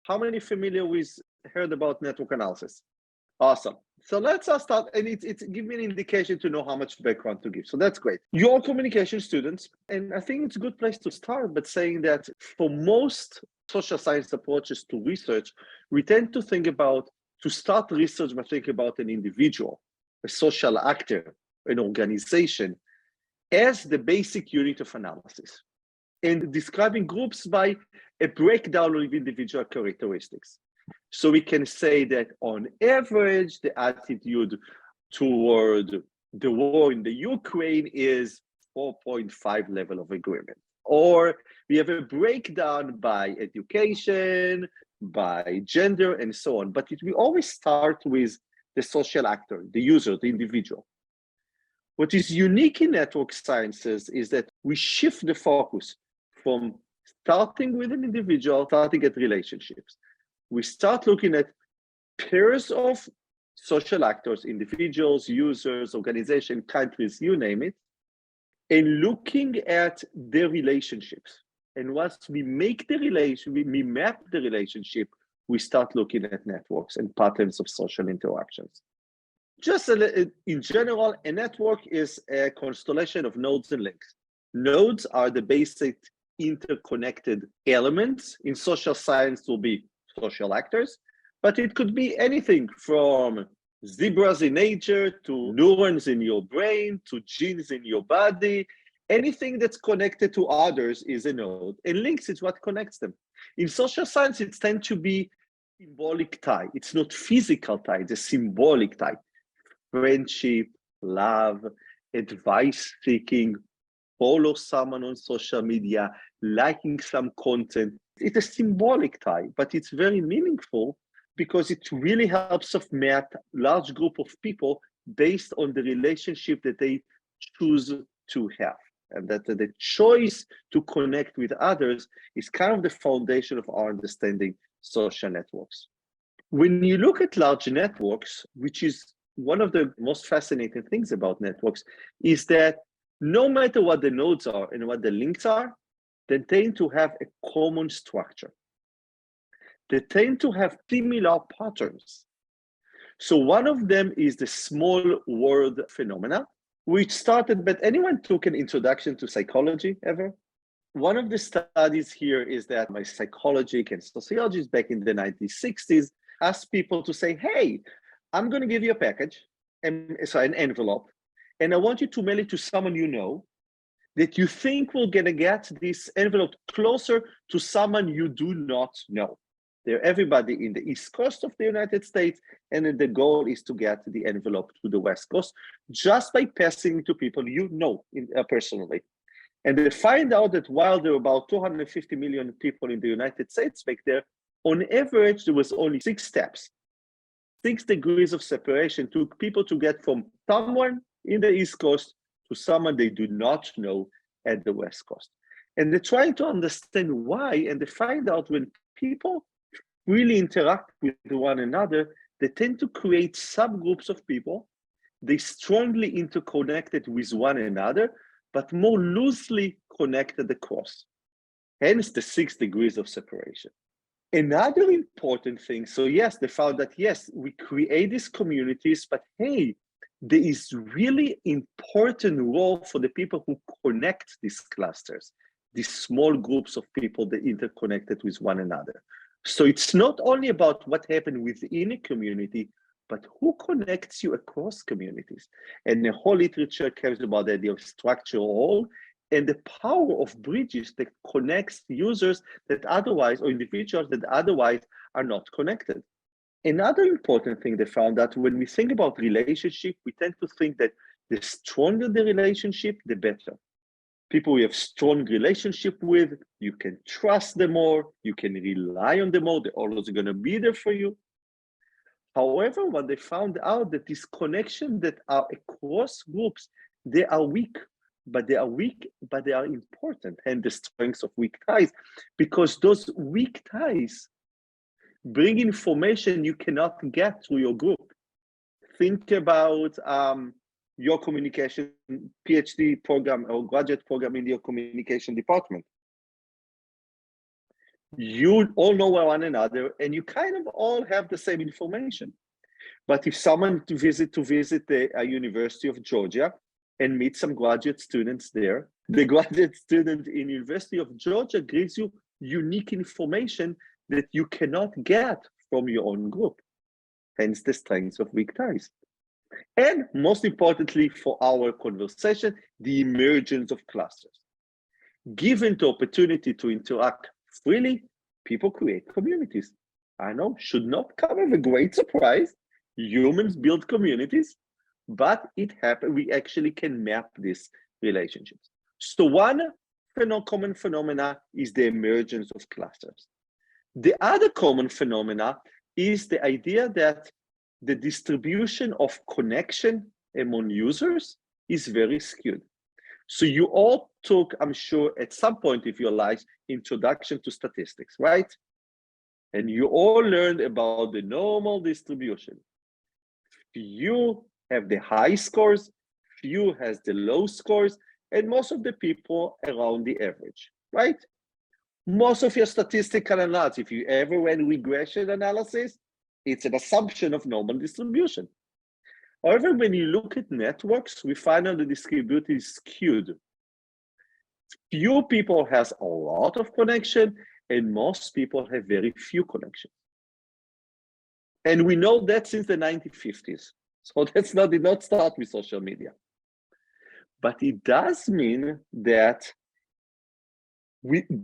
How many heard about network analysis? Awesome. So let's start, and it's give me an indication to know how much background to give. So that's great. You're communication students, and I think it's a good place to start, but saying that for most social science approaches to research, we tend to start research by thinking about an individual, a social actor, an organization, as the basic unit of analysis, and describing groups by a breakdown of individual characteristics. So we can say that on average, the attitude toward the war in the Ukraine is 4.5 level of agreement. Or we have a breakdown by education, by gender, and so on. But we always start with the social actor, the user, the individual. What is unique in network sciences is that we shift the focus from starting with an individual, starting at relationships. We start looking at pairs of social actors, individuals, users, organizations, countries, you name it, and looking at their relationships. And once we make the we map the relationship, we start looking at networks and patterns of social interactions. Just in general, a network is a constellation of nodes and links. Nodes are the basic interconnected elements. In social science, will be social actors, but it could be anything from zebras in nature to neurons in your brain to genes in your body. Anything that's connected to others is a node, and links is what connects them. In social science, it tends to be symbolic tie. It's not physical tie, it's a symbolic tie. Friendship, love, advice seeking, follow someone on social media, liking some content. It's a symbolic tie, but it's very meaningful because it really helps us map large group of people based on the relationship that they choose to have. And that the choice to connect with others is kind of the foundation of our understanding social networks. When you look at large networks, which is one of the most fascinating things about networks, is that no matter what the nodes are and what the links are, they tend to have a common structure. They tend to have similar patterns. So one of them is the small world phenomena, which started, but anyone took an introduction to psychology ever? One of the studies here is that my psychologists and sociologists back in the 1960s asked people to say, hey, I'm going to give you a package, an envelope, and I want you to mail it to someone you know that you think will get this envelope closer to someone you do not know. They're everybody in the East Coast of the United States, and the goal is to get the envelope to the West Coast just by passing it to people you know personally. And they find out that while there were about 250 million people in the United States back there, on average, there was only 6 steps. 6 degrees of separation took people to get from someone in the East Coast to someone they do not know at the West Coast. And they're trying to understand why, and they find out when people really interact with one another, they tend to create subgroups of people. They strongly interconnected with one another, but more loosely connected across. Hence the 6 degrees of separation. Another important thing, so yes, they found that yes, we create these communities, but hey, there is really important role for the people who connect these clusters, these small groups of people that interconnected with one another. So it's not only about what happened within a community, but who connects you across communities. And the whole literature cares about the idea of structural whole and the power of bridges that connects users that otherwise, or individuals that otherwise are not connected. Another important thing they found that when we think about relationship, we tend to think that the stronger the relationship, the better. People you have strong relationship with, you can trust them more, you can rely on them more, they're always going to be there for you. However, when they found out that these connections that are across groups, they are weak, but they are important, and the strengths of weak ties, because those weak ties bring information you cannot get through your group. Think about your communication PhD program or graduate program in your communication department. You all know one another, and you kind of all have the same information. But if someone to visit the University of Georgia and meet some graduate students there, the graduate student in University of Georgia gives you unique information that you cannot get from your own group. Hence the strength of weak ties. And most importantly for our conversation, the emergence of clusters. Given the opportunity to interact freely, people create communities. I know, should not come as a great surprise. Humans build communities, but it happens. We actually can map these relationships. So one common phenomena is the emergence of clusters. The other common phenomena is the idea that the distribution of connection among users is very skewed. So you all took, I'm sure, at some point of your lives, introduction to statistics, right? And you all learned about the normal distribution. Few have the high scores, few has the low scores, and most of the people around the average, right? Most of your statistical analysis, if you ever went regression analysis, it's an assumption of normal distribution. However, when you look at networks, we find that the distribution is skewed. Few people has a lot of connection, and most people have very few connections. And we know that since the 1950s. So did not start with social media. But it does mean that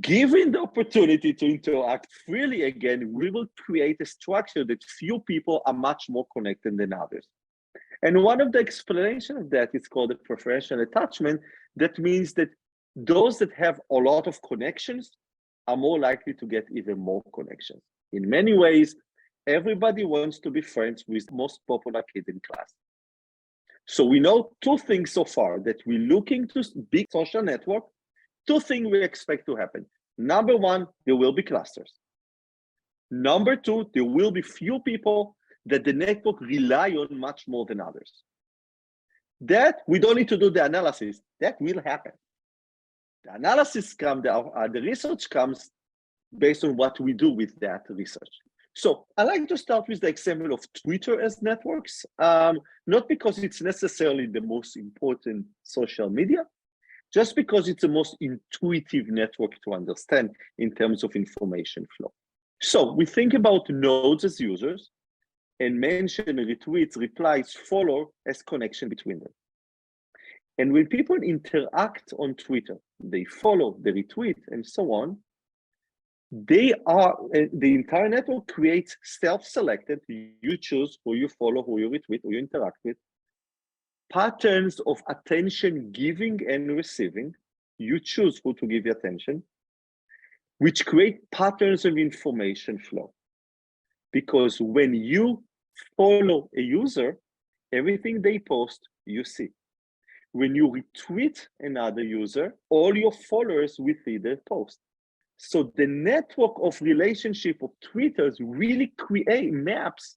given the opportunity to interact freely again, we will create a structure that few people are much more connected than others. And one of the explanations of that is called the preferential attachment. That means that those that have a lot of connections are more likely to get even more connections. In many ways, everybody wants to be friends with the most popular kid in class. So we know two things so far, that we're looking to big social network. Two things we expect to happen. Number one, there will be clusters. Number two, there will be few people that the network rely on much more than others. That we don't need to do the analysis. That will happen. The analysis comes, the research comes based on what we do with that research. So I like to start with the example of Twitter as networks, not because it's necessarily the most important social media, just because it's the most intuitive network to understand in terms of information flow. So we think about nodes as users and mention retweets, replies, follow as connection between them. And when people interact on Twitter, they follow, they retweet, and so on, the entire network creates self-selected, you choose who you follow, who you retweet, who you interact with, patterns of attention giving and receiving, you choose who to give your attention, which create patterns of information flow. Because when you follow a user, everything they post, you see. When you retweet another user, all your followers will see their post. So the network of relationship of tweeters really maps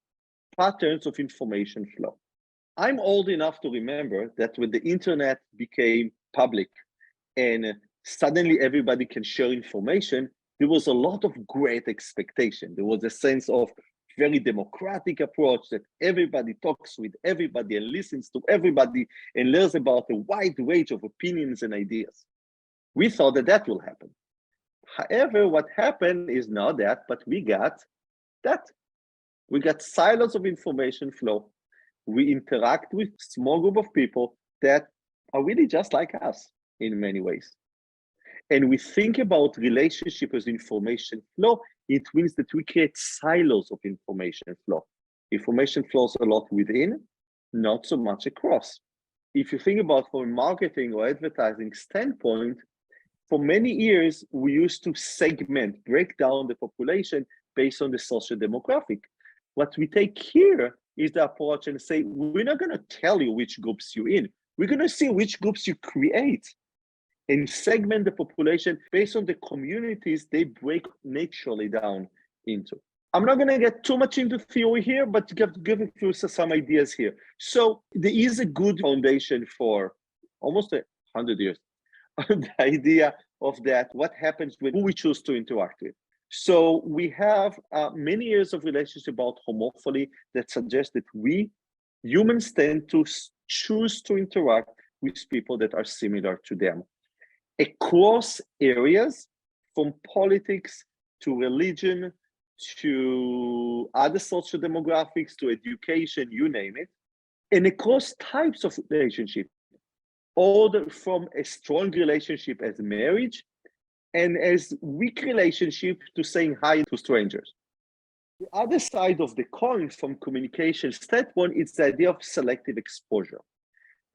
patterns of information flow. I'm old enough to remember that when the internet became public and suddenly everybody can share information, there was a lot of great expectation. There was a sense of very democratic approach that everybody talks with everybody and listens to everybody and learns about a wide range of opinions and ideas. We thought that that will happen. However, what happened is not that, but we got that. We got silos of information flow. We interact with small group of people that are really just like us in many ways. And we think about relationship as information flow, it means that we create silos of information flow. Information flows a lot within, not so much across. If you think about from a marketing or advertising standpoint, for many years, we used to segment, break down the population based on the social demographic. What we take here is the approach and say, we're not going to tell you which groups you're in. We're going to see which groups you create and segment the population based on the communities they break naturally down into. I'm not going to get too much into theory here, but to give you some ideas here. So there is a good foundation for almost 100 years. The idea of that, what happens with who we choose to interact with. So we have many years of relationship about homophily that suggest that we humans tend to choose to interact with people that are similar to them across areas, from politics to religion to other social demographics to education, you name it, and across types of relationship, all from a strong relationship as marriage and as weak relationship to saying hi to strangers. The other side of the coin from communication standpoint is the idea of selective exposure,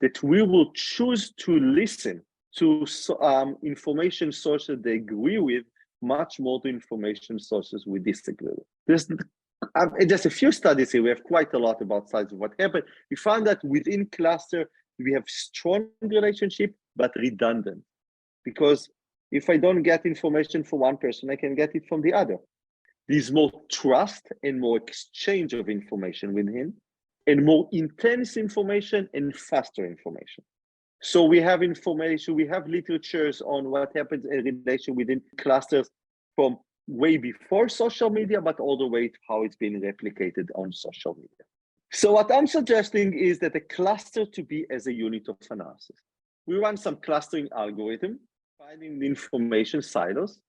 that we will choose to listen to information sources they agree with much more to information sources we disagree with. There's just a few studies here. We have quite a lot about sides of what happened. We found that within cluster, we have strong relationship, but redundant. Because if I don't get information from one person, I can get it from the other. There's more trust and more exchange of information with him, and more intense information and faster information. So we have information, we have literatures on what happens in relation within clusters from way before social media, but all the way to how it's been replicated on social media. So what I'm suggesting is that a cluster to be as a unit of analysis. We run some clustering algorithm, finding the information silos.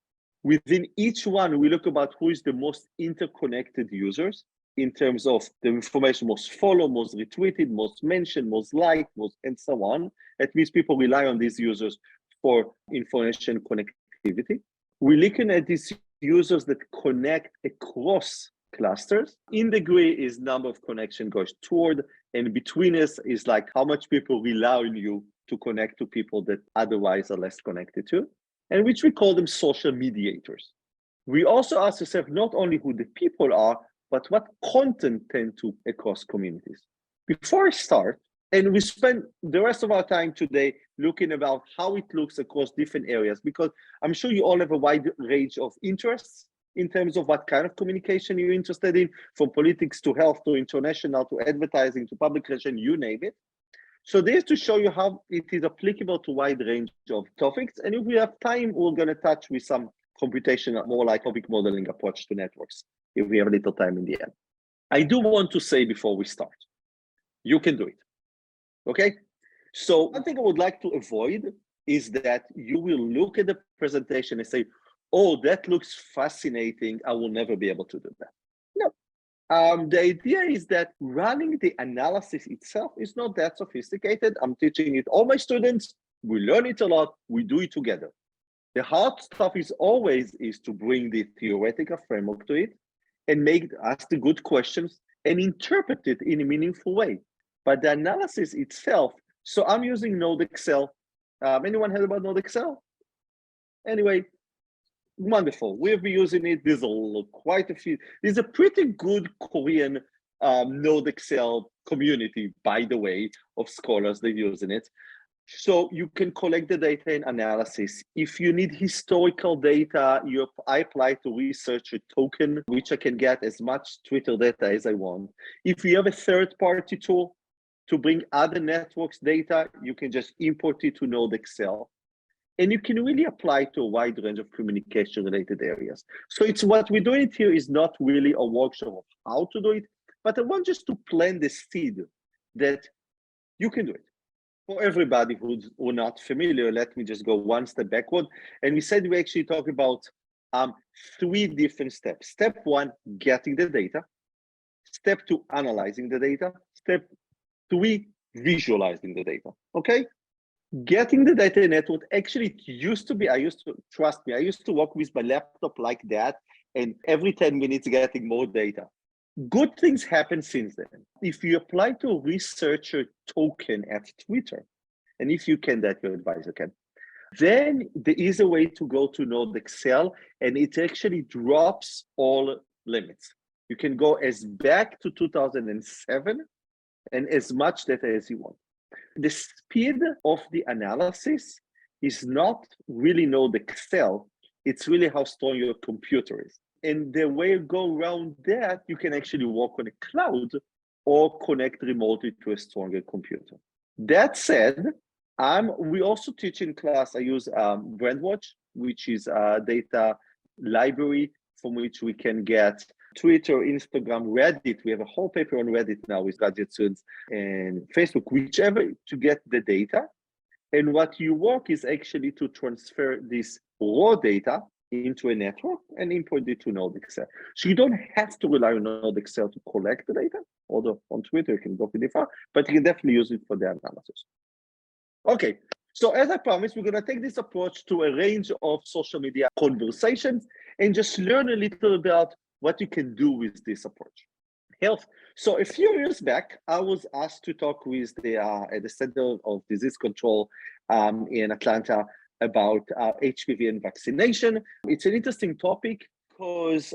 Within each one, we look about who is the most interconnected users in terms of the information most followed, most retweeted, most mentioned, most liked, and so on. That means people rely on these users for information connectivity. We're looking at these users that connect across clusters. In degree is number of connection goes toward, and between us is like how much people rely on you to connect to people that otherwise are less connected to, and which we call them social mediators. We also ask ourselves not only who the people are, but what content tend to across communities. Before I start, and we spend the rest of our time today looking about how it looks across different areas, because I'm sure you all have a wide range of interests in terms of what kind of communication you're interested in, from politics to health to international to advertising to public relations, you name it. So this to show you how it is applicable to a wide range of topics. And if we have time, we're going to touch with some computation, more like topic modeling approach to networks, if we have a little time in the end. I do want to say before we start, you can do it, okay? So one thing I would like to avoid is that you will look at the presentation and say, oh, that looks fascinating, I will never be able to do that. No. The idea is that running the analysis itself is not that sophisticated. I'm teaching it all my students. We learn it a lot. We do it together. The hard stuff is always to bring the theoretical framework to it and ask the good questions and interpret it in a meaningful way. But the analysis itself, so I'm using Node Excel. Anyone heard about Node Excel? Anyway, wonderful. We've been using it. There's quite a few. There's a pretty good Korean Node Excel community, by the way, of scholars that are using it. So you can collect the data in analysis. If you need historical data, I apply to research a token, which I can get as much Twitter data as I want. If you have a third-party tool to bring other networks data, you can just import it to Node Excel. And you can really apply to a wide range of communication-related areas. So it's what we're doing here is not really a workshop of how to do it, but I want just to plant the seed that you can do it. For everybody who's not familiar, let me just go one step backward. And we said we actually talk about 3 different steps. Step 1, getting the data. Step 2, analyzing the data. Step 3, visualizing the data, okay? Getting the data network, actually it used to be, trust me, I used to work with my laptop like that, and every 10 minutes getting more data. Good things happen since then. If you apply to a researcher token at Twitter, and if you can, that your advisor can, then there is a way to go to Node Excel, and it actually drops all limits. You can go as back to 2007 and as much data as you want. The speed of the analysis is not really Node Excel, it's really how strong your computer is. And the way you go around that, you can actually work on a cloud or connect remotely to a stronger computer. That said, we also teach in class, I use BrandWatch, which is a data library from which we can get Twitter, Instagram, Reddit. We have a whole paper on Reddit now with graduate students, and Facebook, whichever, to get the data. And what you work is actually to transfer this raw data into a network and import it to NodeXL. So you don't have to rely on NodeXL to collect the data, although on Twitter you can go pretty far, but you can definitely use it for the analysis. Okay, so as I promised, we're gonna take this approach to a range of social media conversations and just learn a little about what you can do with this approach. Health. So a few years back, I was asked to talk with at the Center of Disease Control in Atlanta about HPV and vaccination. It's an interesting topic because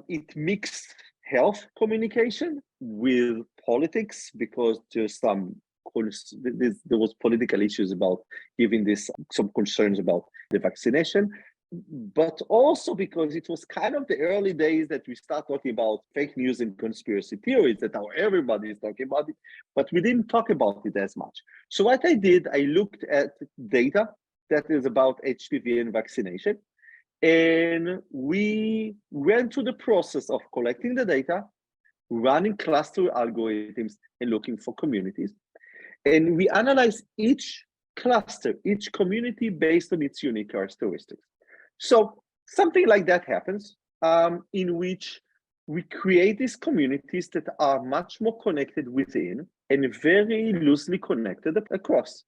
it mixed health communication with politics, because there's there was political issues about giving this some concerns about the vaccination, but also because it was kind of the early days that we start talking about fake news and conspiracy theories, that now everybody is talking about it, but we didn't talk about it as much. So what I did, I looked at data that is about HPV and vaccination, and we went through the process of collecting the data, running cluster algorithms, and looking for communities. And we analyzed each cluster, each community based on its unique characteristics. So something like that happens, in which we create these communities that are much more connected within and very loosely connected across.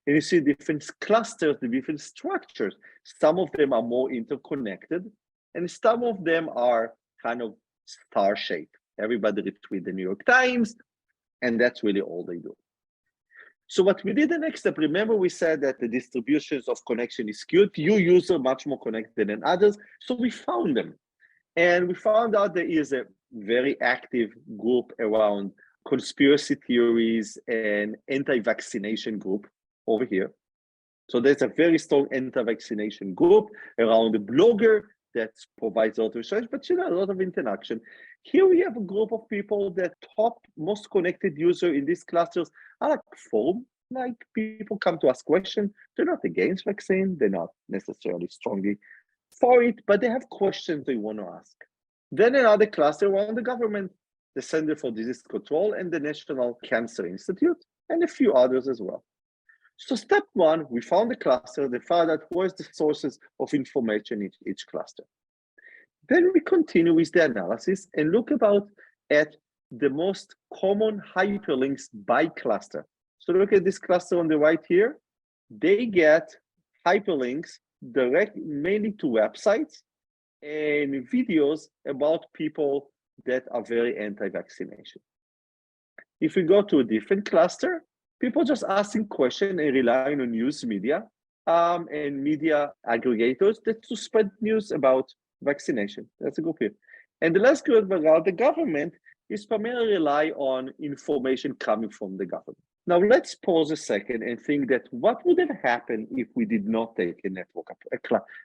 And you see different clusters, the different structures. Some of them are more interconnected, and some of them are kind of star-shaped. Everybody read the New York Times, and that's really all they do. So what we did the next step, remember we said that the distributions of connection is skewed. Few users are much more connected than others. So we found them. And we found out there is a very active group around conspiracy theories and anti-vaccination group over here. So there's a very strong anti-vaccination group around the blogger that provides a lot of research, but a lot of interaction. Here we have a group of people that top most connected user in these clusters are like forum, like people come to ask questions. They're not against vaccine, they're not necessarily strongly for it, but they have questions they want to ask. Then another cluster around the government, the Center for Disease Control and the National Cancer Institute, and a few others as well. So step one, we found the cluster, they found out where's the sources of information in each cluster. Then we continue with the analysis and look at the most common hyperlinks by cluster. So look at this cluster on the right here. They get hyperlinks direct mainly to websites and videos about people that are very anti-vaccination. If we go to a different cluster, people just asking questions and relying on news media and media aggregators to spread news about vaccination. That's a group here. And the last group around the government is primarily rely on information coming from the government. Now let's pause a second and think that what would have happened if we did not take a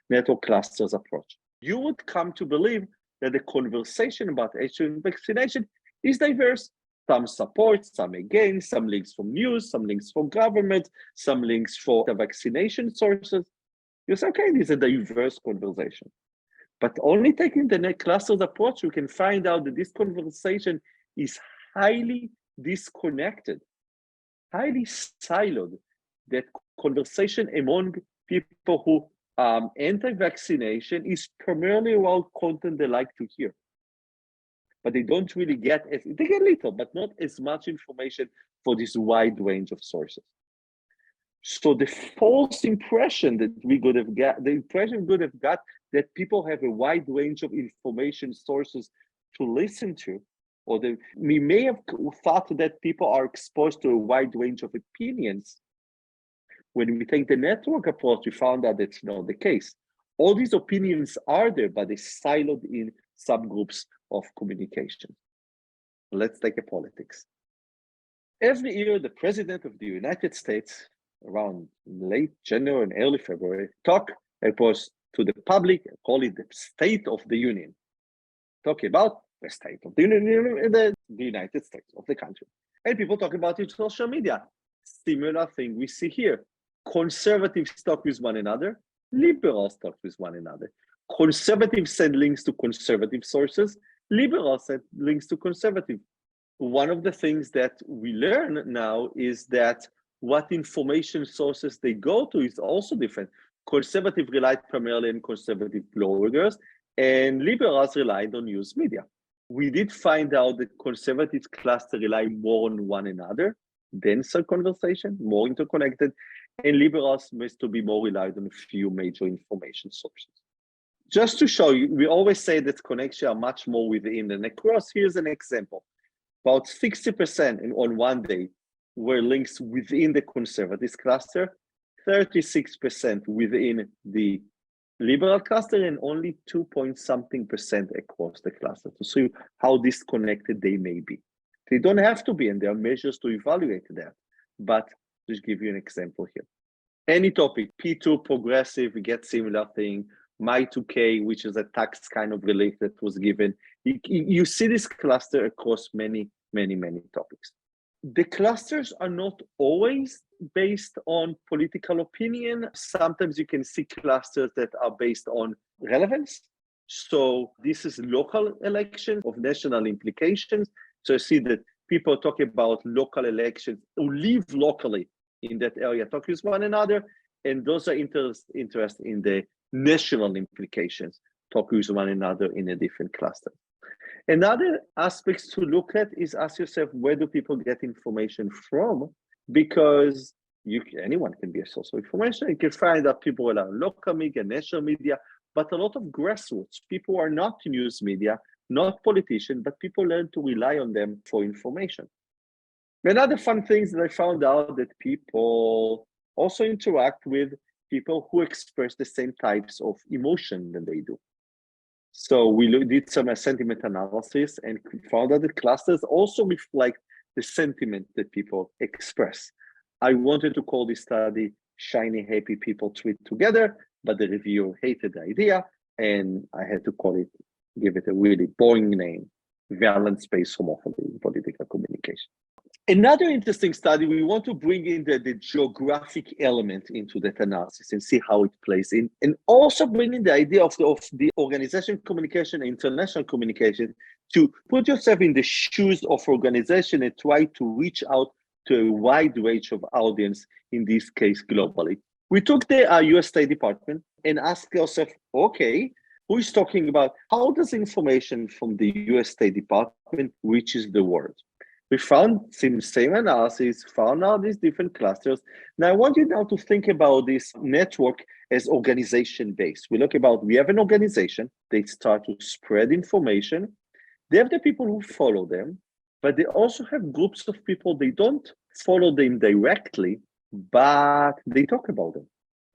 network clusters approach? You would come to believe that the conversation about HPV vaccination is diverse. Some support, some against, some links from news, some links from government, some links for the vaccination sources. You say, okay, this is a diverse conversation. But only taking the net clusters approach, you can find out that this conversation is highly disconnected, highly siloed, that conversation among people who anti-vaccination is primarily around content they like to hear. But they don't really get, they get little, but not as much information for this wide range of sources. So the false impression that we could have got, the impression we could have got that people have a wide range of information sources to listen to, or we may have thought that people are exposed to a wide range of opinions. When we take the network approach, we found out that's not the case. All these opinions are there, but they're siloed in subgroups of communication. Let's take a politics. Every year, the President of the United States, around late January and early February, talk approach to the public, call it the State of the Union. Talk about the State of the Union in the United States of the country. And people talk about it on social media. Similar thing we see here. Conservatives talk with one another, liberals talk with one another. Conservatives send links to conservative sources. Liberals send links to conservative. One of the things that we learn now is that what information sources they go to is also different. Conservative relied primarily on conservative bloggers, and liberals relied on news media. We did find out that conservative clusters rely more on one another, denser conversation, more interconnected, and liberals must to be more relied on a few major information sources. Just to show you, we always say that connections are much more within and across. Here's an example. About 60% on one day were links within the conservative cluster, 36% within the liberal cluster, and only 2-point-something% across the cluster to see how disconnected they may be. They don't have to be, and there are measures to evaluate that. But just give you an example here. Any topic, P2, progressive, we get similar thing. My2K, which is a tax kind of relief that was given. You see this cluster across many topics. The clusters are not always based on political opinion. Sometimes you can see clusters that are based on relevance. So this is local elections of national implications. So you see that people talk about local elections who live locally in that area, talk with one another, and those are interest in the national implications, talk with one another in a different cluster. Another aspect to look at is ask yourself, where do people get information from? Because anyone can be a source of information. You can find that people are local media, national media, but a lot of grassroots. People are not news media, not politicians, but people learn to rely on them for information. Another fun thing is that I found out that people also interact with people who express the same types of emotion than they do. So we did some sentiment analysis and found out that clusters also reflect the sentiment that people express. I wanted to call this study Shiny Happy People Tweet Together, but the reviewer hated the idea, and I had to give it a really boring name, Valence Space Homophily in Political Communication. Another interesting study, we want to bring in the geographic element into that analysis and see how it plays in, and also bring in the idea of the organization communication, international communication, to put yourself in the shoes of organization and try to reach out to a wide range of audience, in this case, globally. We took the US State Department and asked ourselves, okay, who is talking about how does information from the US State Department reaches the world? We found same analysis, found out these different clusters. Now, I want you now to think about this network as organization-based. We have an organization, they start to spread information. They have the people who follow them, but they also have groups of people, they don't follow them directly, but they talk about them.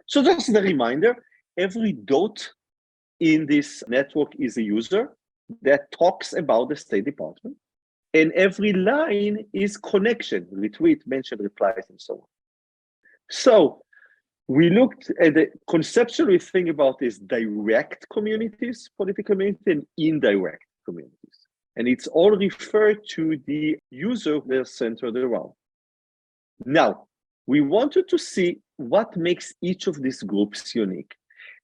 So just as a reminder, every dot in this network is a user that talks about the State Department. And every line is connection, retweet, mention, replies, and so on. So we looked at the conceptually think about this direct communities, political community, and indirect communities. And it's all referred to the user they're centered around. Now, we wanted to see what makes each of these groups unique.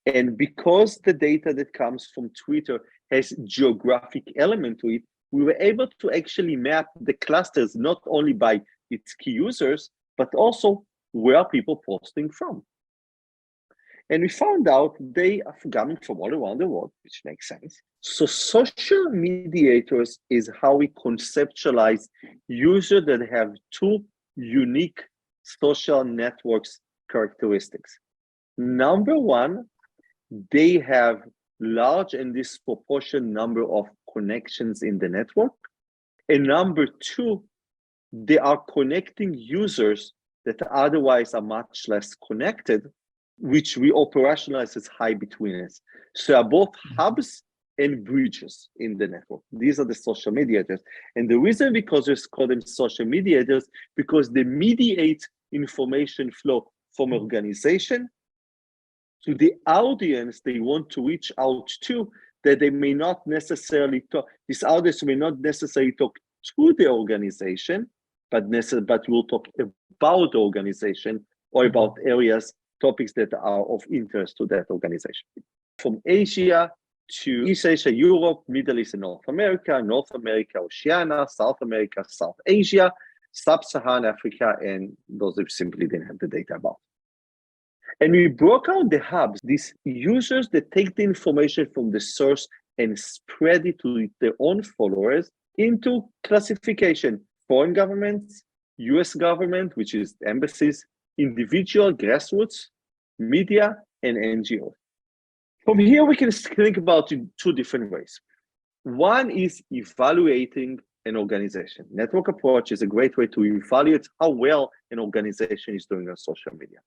And because the data that comes from Twitter has geographic element to it, we were able to actually map the clusters not only by its key users, but also where are people posting from. And we found out they are coming from all around the world, which makes sense. So social mediators is how we conceptualize users that have two unique social networks characteristics. Number one, they have large and disproportionate number of connections in the network. And number two, they are connecting users that otherwise are much less connected, which we operationalize as high betweenness. So are both hubs and bridges in the network. These are the social mediators. And the reason because we call them social mediators, because they mediate information flow from organization to the audience they want to reach out to, that they may not necessarily talk, this audience may not necessarily talk to the organization, but will talk about the organization or about areas, topics that are of interest to that organization. from Asia to East Asia, Europe, Middle East and North America, Oceania, South America, South Asia, Sub-Saharan Africa, and those we simply didn't have the data about. And we broke out the hubs, these users that take the information from the source and spread it to their own followers, into classification: foreign governments, US government, which is embassies, individual, grassroots, media, and NGOs. From here, we can think about it two different ways. One is evaluating an organization. Network approach is a great way to evaluate how well an organization is doing on social media.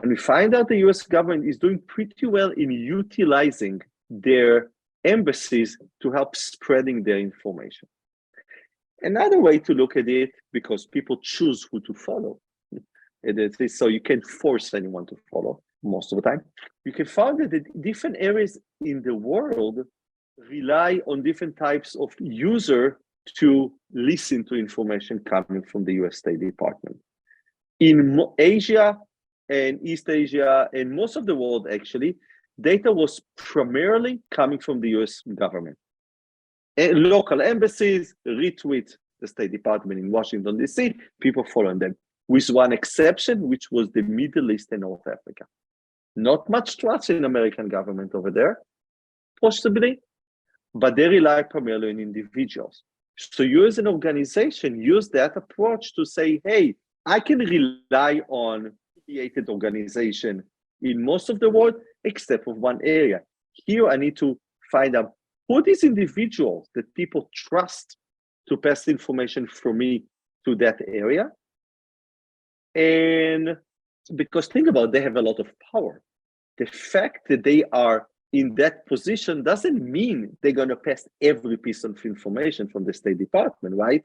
And we find out the US government is doing pretty well in utilizing their embassies to help spreading their information. Another way to look at it, because people choose who to follow, so you can't force anyone to follow most of the time. You can find that different areas in the world rely on different types of user to listen to information coming from the US State Department. In Asia and East Asia and most of the world, actually, data was primarily coming from the US government. And local embassies retweet the State Department in Washington, D.C., people following them, with one exception, which was the Middle East and North Africa. Not much trust in American government over there, possibly, but they rely primarily on individuals. So you as an organization use that approach to say, hey, I can rely on affiliated organization in most of the world, except for one area. Here I need to find out who are these individuals that people trust to pass information from me to that area. And because think about it, they have a lot of power. The fact that they are in that position doesn't mean they're going to pass every piece of information from the State Department, right?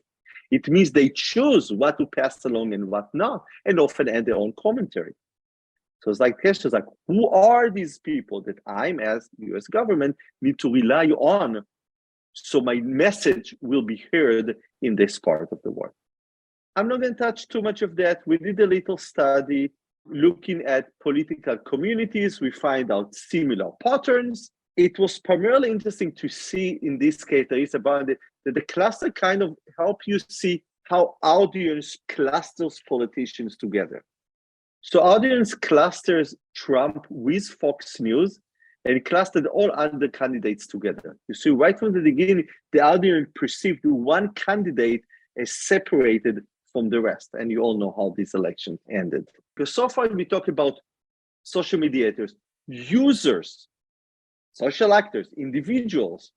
It means they choose what to pass along and what not, and often add their own commentary. So it's like questions like, who are these people that I'm, as US government, need to rely on so my message will be heard in this part of the world? I'm not going to touch too much of that. We did a little study looking at political communities. We find out similar patterns. It was primarily interesting to see in this case, there is about it, that the cluster kind of help you see how audience clusters politicians together. So audience clusters Trump with Fox News and clustered all other candidates together. You see, right from the beginning, the audience perceived one candidate as separated from the rest. And you all know how this election ended. Because so far we talk about social mediators, users, social actors, individuals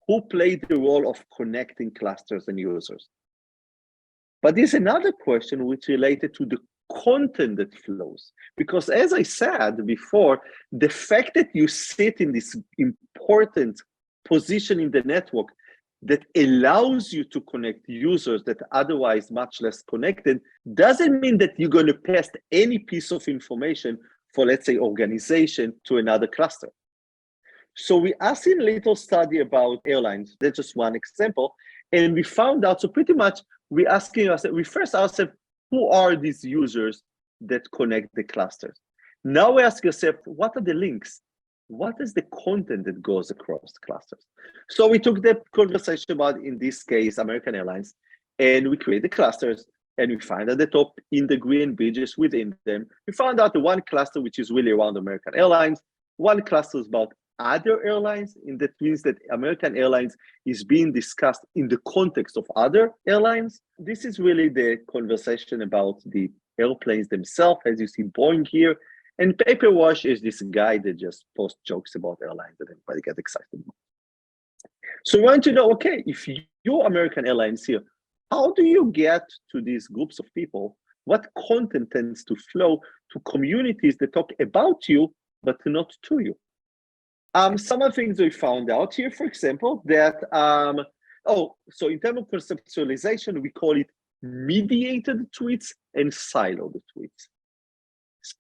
who play the role of connecting clusters and users. But there's another question which related to the content that flows. Because as I said before, the fact that you sit in this important position in the network that allows you to connect users that are otherwise much less connected doesn't mean that you're going to pass any piece of information for, let's say, organization to another cluster. So we asked in a little study about airlines. That's just one example. And we found out, so pretty much we first asked who are these users that connect the clusters? Now we ask yourself, what are the links? What is the content that goes across clusters? So we took the conversation about, in this case, American Airlines, and we create the clusters, and we find at the top in the green bridges within them, we found out the one cluster which is really around American Airlines, one cluster is about other airlines, and that means that American Airlines is being discussed in the context of other airlines. This is really the conversation about the airplanes themselves, as you see Boeing here. And Paper Wash is this guy that just posts jokes about airlines that everybody gets excited about. So we want to know, okay, if you're American Airlines here, how do you get to these groups of people? What content tends to flow to communities that talk about you, but not to you? Some of the things we found out here, for example, that, so in terms of conceptualization, we call it mediated tweets and siloed tweets.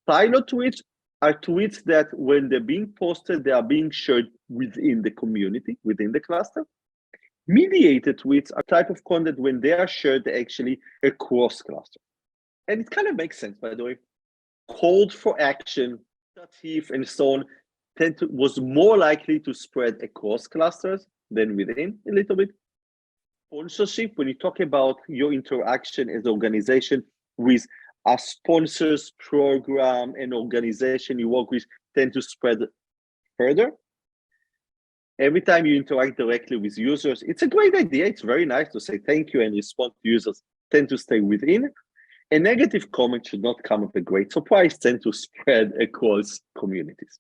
Siloed tweets are tweets that when they're being posted, they are being shared within the community, within the cluster. Mediated tweets are type of content when they are shared actually across cluster. And it kind of makes sense, by the way. Called for action, and so on, was more likely to spread across clusters than within a little bit. Sponsorship, when you talk about your interaction as an organization with a sponsors, program, and organization you work with, tend to spread further. Every time you interact directly with users, it's a great idea. It's very nice to say thank you and respond to users, tend to stay within. A negative comment should not come as a great surprise, tend to spread across communities.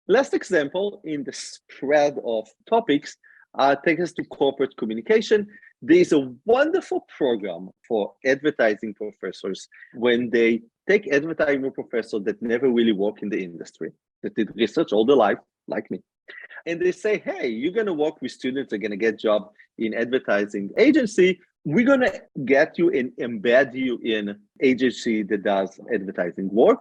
Last example in the spread of topics takes us to corporate communication. There is a wonderful program for advertising professors when they take advertising professors that never really work in the industry, that did research all their life, like me. And they say, hey, you're going to work with students, they're going to get a job in advertising agency. We're going to get you and embed you in agency that does advertising work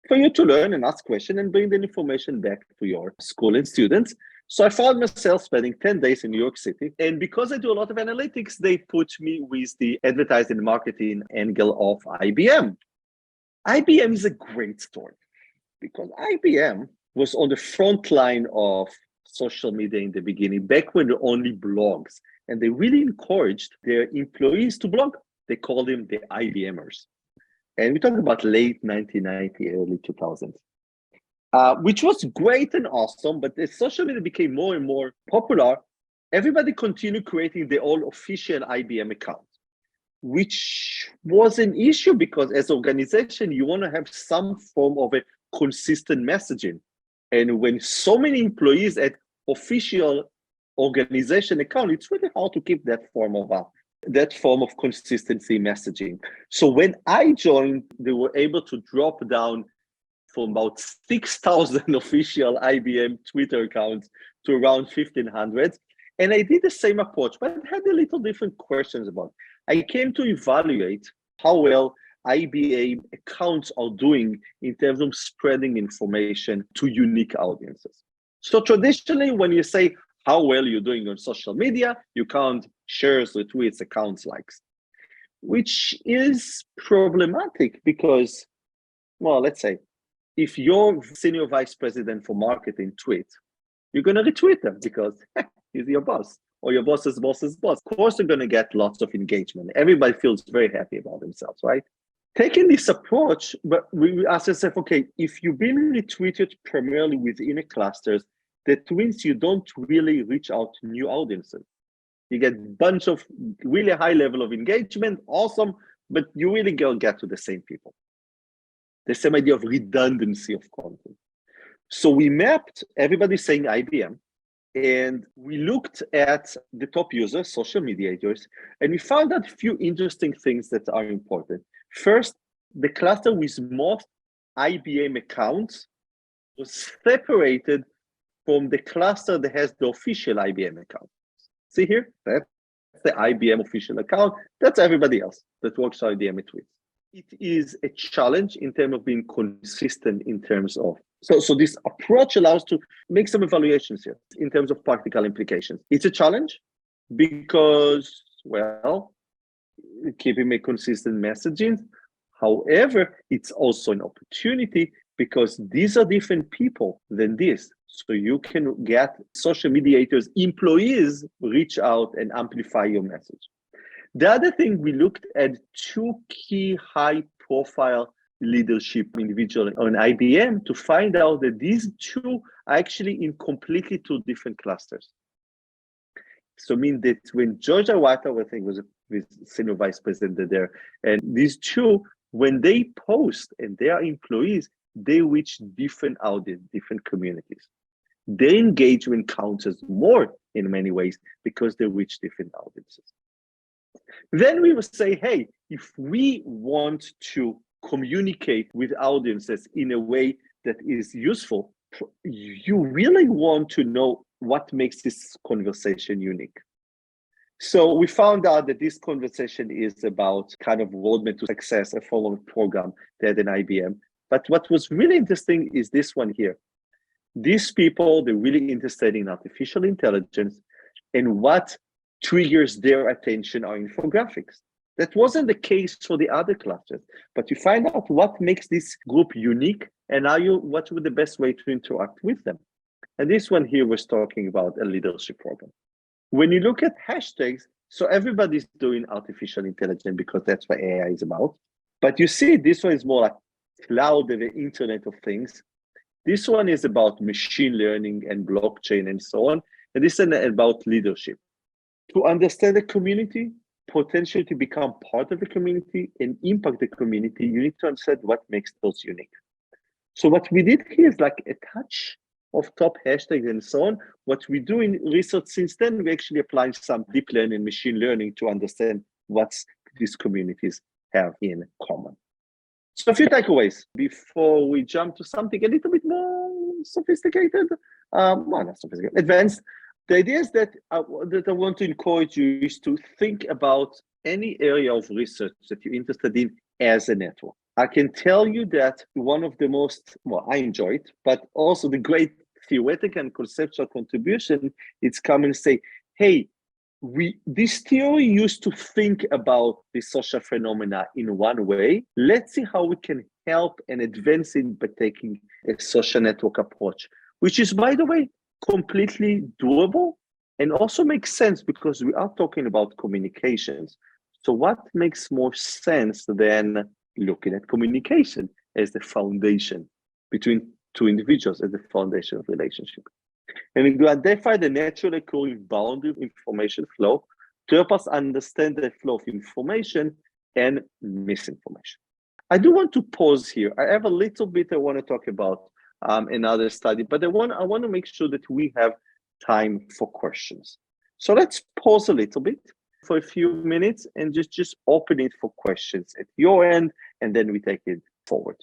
for you to learn and ask questions and bring the information back to your school and students. So I found myself spending 10 days in New York City. And because I do a lot of analytics, they put me with the advertising and marketing angle of IBM. IBM is a great story because IBM was on the front line of social media in the beginning, back when there were only blogs. And they really encouraged their employees to blog. They called them the IBMers. And we talk about late 1990, early 2000s, which was great and awesome. But as social media became more and more popular, everybody continued creating their own official IBM account, which was an issue because as an organization, you want to have some form of a consistent messaging. And when so many employees at official organization account, it's really hard to keep that form of consistency messaging. So when I joined, they were able to drop down from about 6,000 official IBM Twitter accounts to around 1,500. And I did the same approach, but I had a little different questions about it. I came to evaluate how well IBM accounts are doing in terms of spreading information to unique audiences. So traditionally, when you say how well you're doing on social media, you count shares, retweets, accounts, likes, which is problematic because, well, let's say, if your senior vice president for marketing tweets, you're going to retweet them because he's your boss or your boss's boss's boss. Of course, you're going to get lots of engagement. Everybody feels very happy about themselves, right? Taking this approach, but we ask ourselves, okay, if you've been retweeted primarily within a clusters, that means you don't really reach out to new audiences. You get a bunch of really high level of engagement, awesome, but you really don't get to the same people. The same idea of redundancy of content. So we mapped everybody saying IBM, and we looked at the top users, social mediators, and we found out a few interesting things that are important. First, the cluster with most IBM accounts was separated from the cluster that has the official IBM account. See here, that's the IBM official account. That's everybody else that works on IBM tweets. It is a challenge in terms of being consistent in terms of, so this approach allows to make some evaluations here in terms of practical implications. It's a challenge because, well, keeping a consistent messaging. However, it's also an opportunity because these are different people than this. So you can get social mediators, employees reach out and amplify your message. The other thing, we looked at two key high-profile leadership individuals on IBM to find out that these two are actually in completely two different clusters. So I mean that when Georgia White, I think was with senior vice president there, and these two, when they post and they are employees, they reach different audience, different communities. Their engagement counts as more in many ways because they reach different audiences. Then we will say, hey, if we want to communicate with audiences in a way that is useful, you really want to know what makes this conversation unique. So we found out that this conversation is about kind of roadmap to success, a follow program that in IBM. But what was really interesting is this one here. These people, they're really interested in artificial intelligence, and what triggers their attention are infographics. That wasn't the case for the other clusters, but you find out what makes this group unique and what would the best way to interact with them. And this one here was talking about a leadership program. When you look at hashtags, so everybody's doing artificial intelligence because that's what AI is about. But you see, this one is more like cloud and the Internet of Things. This one is about machine learning and blockchain and so on. And this is about leadership. To understand the community, potentially to become part of the community and impact the community, you need to understand what makes those unique. So what we did here is like a touch of top hashtags and so on. What we do in research since then, we actually apply some deep learning, machine learning to understand what these communities have in common. So a few takeaways before we jump to something a little bit more sophisticated, not sophisticated, advanced. The idea is that I want to encourage you is to think about any area of research that you're interested in as a network. I can tell you that one of the most, I enjoy it, but also the great theoretical and conceptual contribution, it's come and say, hey, this theory used to think about the social phenomena in one way. Let's see how we can help and advance it by taking a social network approach, which is, by the way, completely doable and also makes sense because we are talking about communications. So what makes more sense than looking at communication as the foundation between two individuals, as the foundation of relationship? And we identify the naturally occurring boundary of information flow to help us understand the flow of information and misinformation. I do want to pause here. I have a little bit I want to talk about another study, but I want to make sure that we have time for questions. So let's pause a little bit for a few minutes and just open it for questions at your end, and then we take it forward.